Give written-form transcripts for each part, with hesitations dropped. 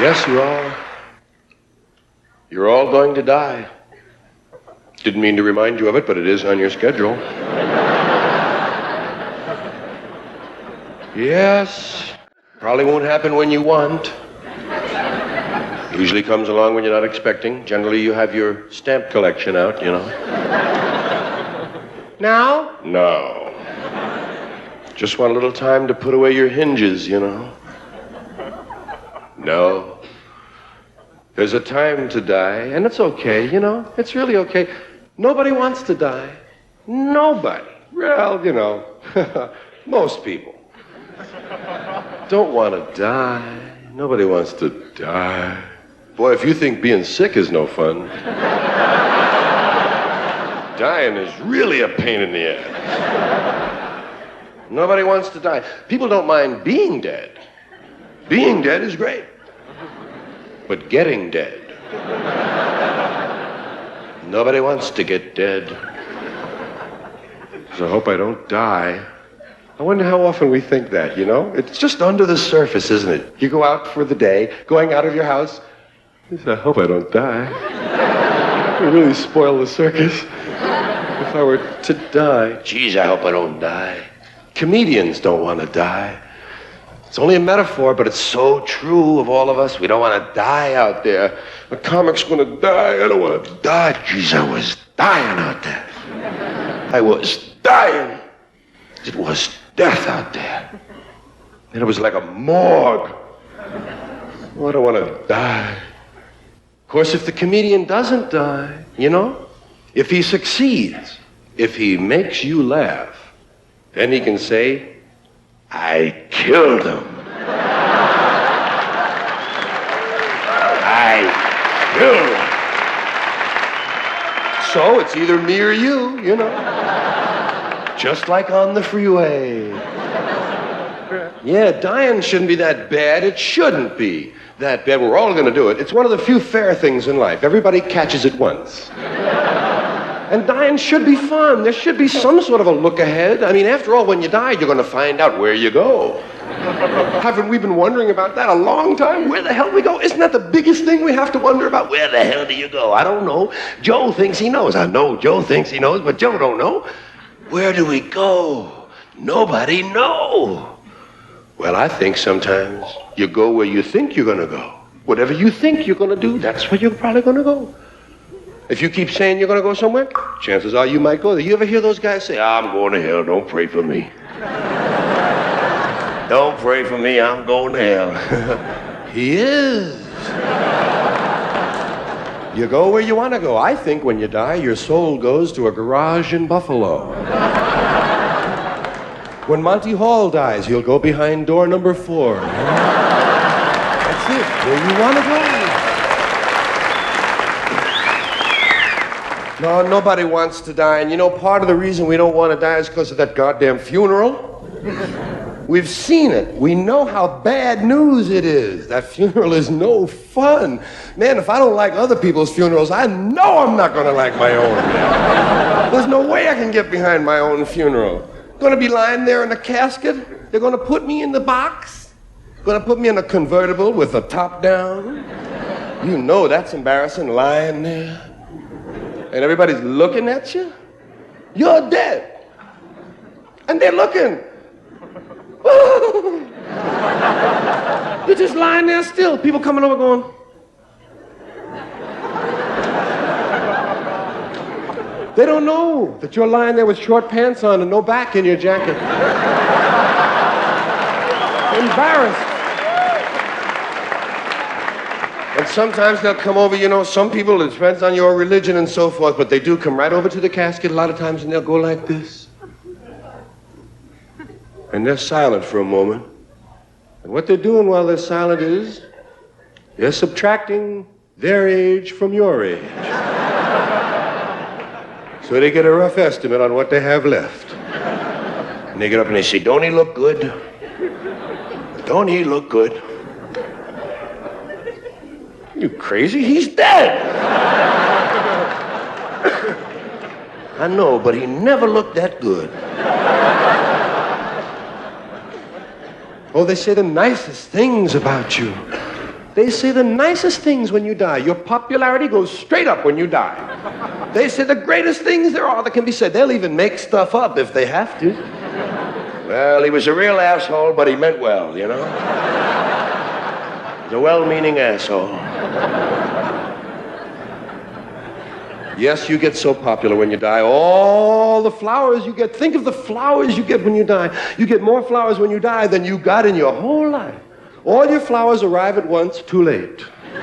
Yes, you are. You're all going to die. Didn't mean to remind you of it, but it is on your schedule. Yes. Probably won't happen when you want. Usually comes along when you're not expecting. Generally, you have your stamp collection out, you know. Now? No. Just want a little time to put away your hinges, you know. No. There's a time to die, and it's okay, you know. It's really okay. Nobody wants to die. Nobody. Well, you know, most people don't want to die. Nobody wants to die. Boy, if you think being sick is no fun, dying is really a pain in the ass. Nobody wants to die. People don't mind being dead. Being dead is great. But getting dead. Nobody wants to get dead. So I hope I don't die. I wonder how often we think that, you know? It's just under the surface, isn't it? You go out for the day, going out of your house. You say, I hope I don't die. It would really spoil the circus if I were to die. Geez, I hope I don't die. Comedians don't want to die. It's only a metaphor, but it's so true of all of us. We don't want to die out there. A comic's going to die. I don't want to die. Geez, I was dying out there. I was dying. It was death out there. And it was like a morgue. Oh, I don't want to die. Of course, if the comedian doesn't die, you know, if he succeeds, if he makes you laugh, then he can say, I killed him. I killed him. So it's either me or you know. Just like on the freeway. Yeah, dying shouldn't be that bad. It shouldn't be that bad. We're all going to do it. It's one of the few fair things in life. Everybody catches it once. And dying should be fun. There should be some sort of a look ahead. I mean, after all, when you die, you're going to find out where you go. Haven't we been wondering about that a long time? Where the hell we go? Isn't that the biggest thing we have to wonder about? Where the hell do you go? I don't know. Joe thinks he knows. I know Joe thinks he knows, but Joe don't know. Where do we go? Nobody knows. Well, I think sometimes you go where you think you're going to go. Whatever you think you're going to do, that's where you're probably going to go. If you keep saying you're going to go somewhere, chances are you might go there. You ever hear those guys say, I'm going to hell, don't pray for me. Don't pray for me, I'm going to hell. He is. You go where you want to go. I think when you die, your soul goes to a garage in Buffalo. When Monty Hall dies, he'll go behind door number 4. That's it, where you want to go. No, nobody wants to die. And you know, part of the reason we don't want to die is because of that goddamn funeral. We've seen it. We know how bad news it is. That funeral is no fun. Man, if I don't like other people's funerals, I know I'm not going to like my own. There's no way I can get behind my own funeral. Going to be lying there in a casket. They're going to put me in the box. Going to put me in a convertible with the top down. You know that's embarrassing, lying there. And everybody's looking at you. You're dead. And they're looking. You're just lying there still. People coming over going. They don't know that you're lying there with short pants on and no back in your jacket. Embarrassed. And sometimes they'll come over, you know, some people, it depends on your religion and so forth, but they do come right over to the casket a lot of times and they'll go like this. And they're silent for a moment. And what they're doing while they're silent is they're subtracting their age from your age. So they get a rough estimate on what they have left. And they get up and they say, don't he look good? Don't he look good? You crazy? He's dead. I know, but he never looked that good. Oh, they say the nicest things about you. They say the nicest things when you die. Your popularity goes straight up when you die. They say the greatest things there are that can be said. They'll even make stuff up if they have to. Well, he was a real asshole, but he meant well, you know? He's a well-meaning asshole. Yes, you get so popular when you die. All the flowers you get, think of the flowers you get when you die. You get more flowers when you die than you got in your whole life. All your flowers arrive at once, too late. The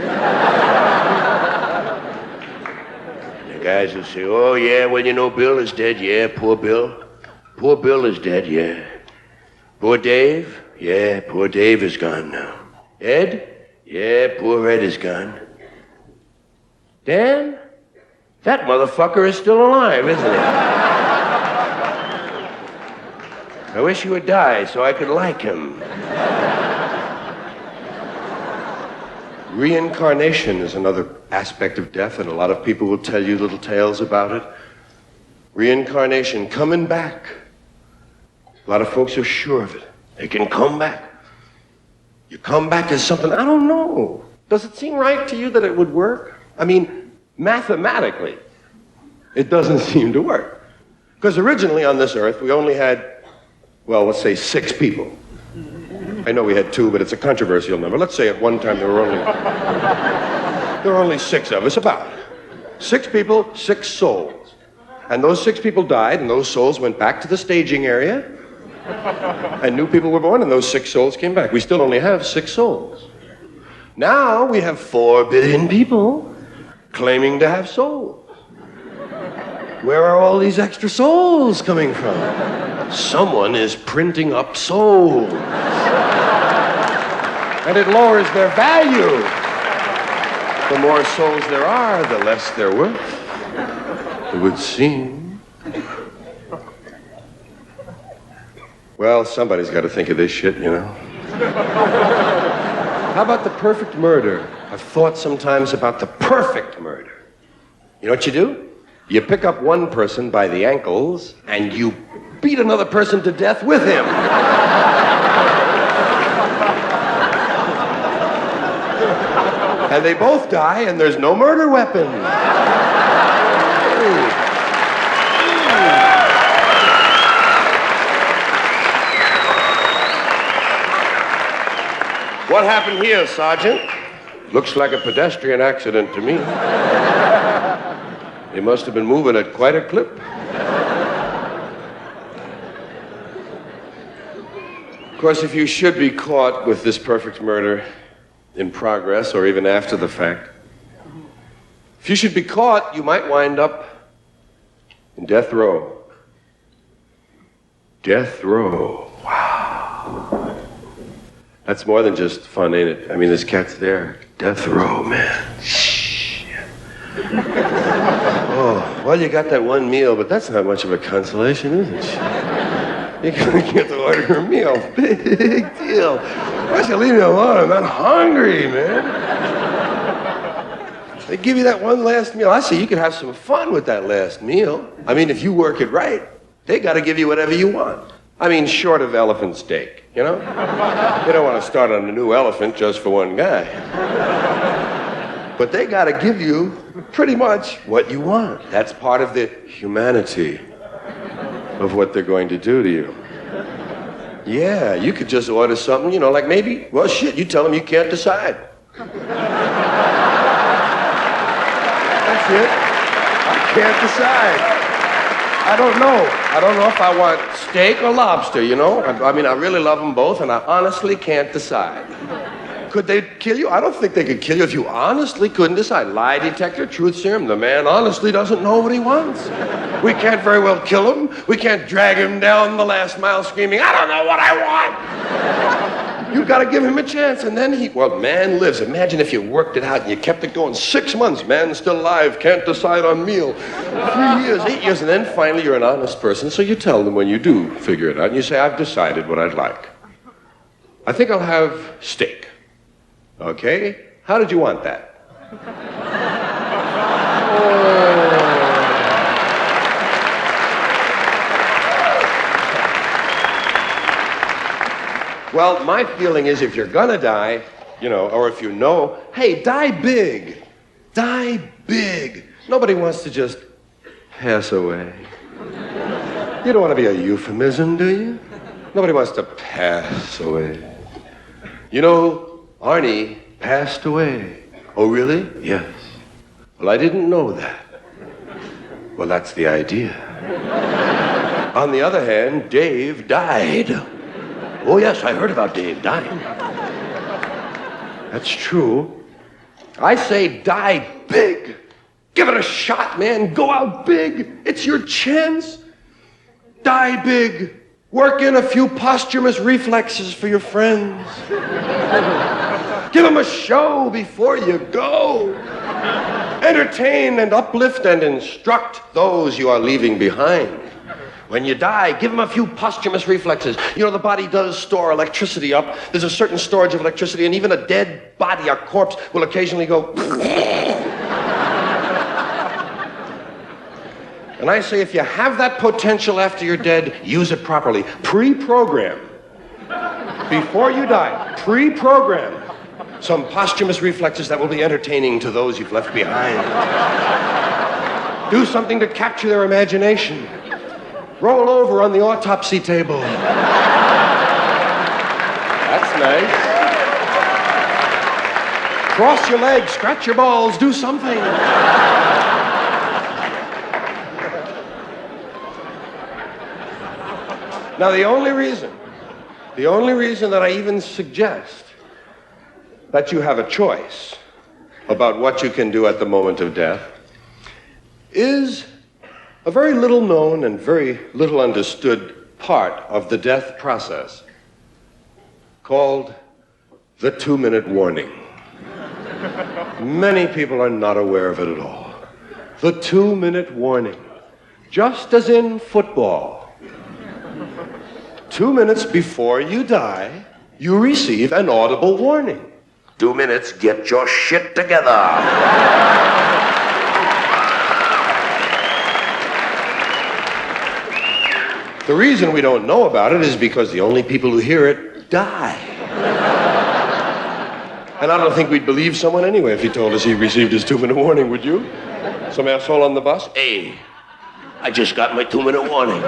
guys will say, oh, yeah, well, you know, Bill is dead. Yeah, poor Bill. Poor Bill is dead, yeah. Poor Dave? Yeah, poor Dave is gone now. Ed? Yeah, poor Ed is gone. Dan? That motherfucker is still alive, isn't he? I wish he would die so I could like him. Reincarnation is another aspect of death, and a lot of people will tell you little tales about it. Reincarnation, coming back. A lot of folks are sure of it. They can come back. You come back as something, I don't know. Does it seem right to you that it would work? I mean, mathematically, it doesn't seem to work. Because originally on this earth, we only had, well, let's say 6 people. I know we had 2, but it's a controversial number. Let's say at one time there were only 6 of us, about. 6 people, 6 souls. And those 6 people died, and those souls went back to the staging area, and new people were born, and those 6 souls came back. We still only have 6 souls. Now we have 4 billion people claiming to have souls. Where are all these extra souls coming from? Someone is printing up souls. And it lowers their value. The more souls there are, the less they're worth, it would seem. Well, somebody's got to think of this shit, you know. How about the perfect murder? I've thought sometimes about the perfect murder. You know what you do? You pick up one person by the ankles and you beat another person to death with him. And they both die and there's no murder weapon. What happened here, Sergeant? Looks like a pedestrian accident to me. They must have been moving at quite a clip. Of course, if you should be caught with this perfect murder in progress or even after the fact, if you should be caught, you might wind up in death row. Death row. Wow. That's more than just fun, ain't it? I mean, this cat's there. Death row, man. Shit. Oh, well, you got that one meal, but that's not much of a consolation, is it? You get to order a meal. Big deal. Why don't you leave me alone? I'm not hungry, man. They give you that one last meal. I say you can have some fun with that last meal. I mean, if you work it right, they got to give you whatever you want. I mean, short of elephant steak, you know? You don't want to start on a new elephant just for one guy. But they got to give you pretty much what you want. That's part of the humanity of what they're going to do to you. Yeah, you could just order something, you know, like maybe, well, shit, you tell them you can't decide. That's it. I can't decide. I don't know. I don't know if I want steak or lobster, you know? I mean, I really love them both, and I honestly can't decide. Could they kill you? I don't think they could kill you if you honestly couldn't decide. Lie detector, truth serum, the man honestly doesn't know what he wants. We can't very well kill him. We can't drag him down the last mile screaming, I don't know what I want. You've got to give him a chance, and then well, man lives. Imagine if you worked it out and you kept it going 6 months. Man's still alive, can't decide on meal. 3 years, 8 years, and then finally you're an honest person, so you tell them when you do figure it out, and you say, I've decided what I'd like. I think I'll have steak. Okay? How did you want that? Well, my feeling is if you're gonna die, You know, or if you know, hey, die big. Die big. Nobody wants to just pass away. You don't want to be a euphemism, do you? Nobody wants to pass away. You know, Arnie passed away. Oh, really? Yes. Well, I didn't know that. Well, that's the idea. On the other hand, Dave died. Oh, yes, I heard about Dave dying. That's true. I say die big. Give it a shot, man. Go out big. It's your chance. Die big. Work in a few posthumous reflexes for your friends. Give them a show before you go. Entertain and uplift and instruct those you are leaving behind. When you die, give them a few posthumous reflexes. You know, the body does store electricity up. There's a certain storage of electricity, and even a dead body, a corpse, will occasionally go... And I say, if you have that potential after you're dead, use it properly. Pre-program. Before you die, pre-program some posthumous reflexes that will be entertaining to those you've left behind. Do something to capture their imagination. Roll over on the autopsy table. That's nice. Cross your legs, scratch your balls, do something. Now, the only reason that I even suggest that you have a choice about what you can do at the moment of death is a very little known and very little understood part of the death process called the 2-minute warning. Many people are not aware of it at all. The 2-minute warning. Just as in football. 2 minutes before you die, you receive an audible warning. 2 minutes, get your shit together. The reason we don't know about it is because the only people who hear it die. And I don't think we'd believe someone anyway if he told us he received his 2-minute warning, would you? Some asshole on the bus? Hey, I just got my 2-minute warning.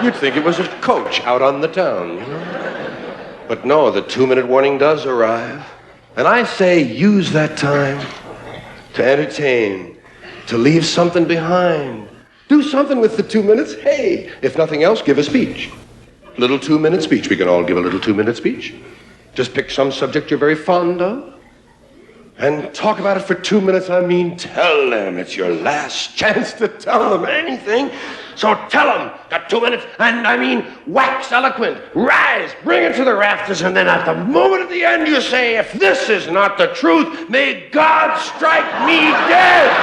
You'd think it was a coach out on the town, you know? But no, the 2-minute warning does arrive. And I say use that time to entertain, to leave something behind. Do something with the 2 minutes. Hey, if nothing else, give a speech. Little 2-minute speech. We can all give a little 2-minute speech. Just pick some subject you're very fond of and talk about it for 2 minutes. I mean, tell them. It's your last chance to tell them anything. So tell them, got 2 minutes, and I mean, wax eloquent, rise, bring it to the rafters, and then at the moment at the end you say, if this is not the truth, may God strike me dead.